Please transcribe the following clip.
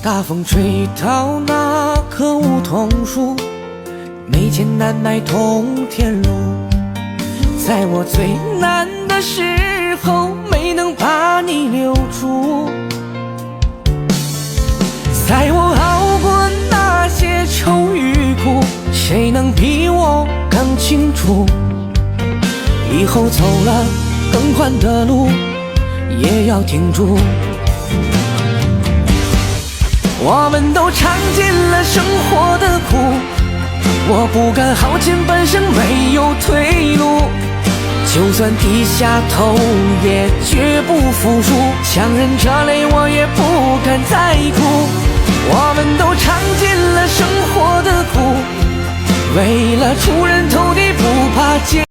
大风吹倒那棵梧桐树，没钱难买通天路。在我最难的时候，没能把你留住。在我熬过那些愁与苦，谁能比我更清楚？以后走了更宽的路，也要挺住。我们都尝尽了生活的苦，我不敢耗尽半生没有退路。就算低下头也绝不服输，强忍着泪我也不敢再哭。我们都尝尽了生活的苦，为了出人头地不怕艰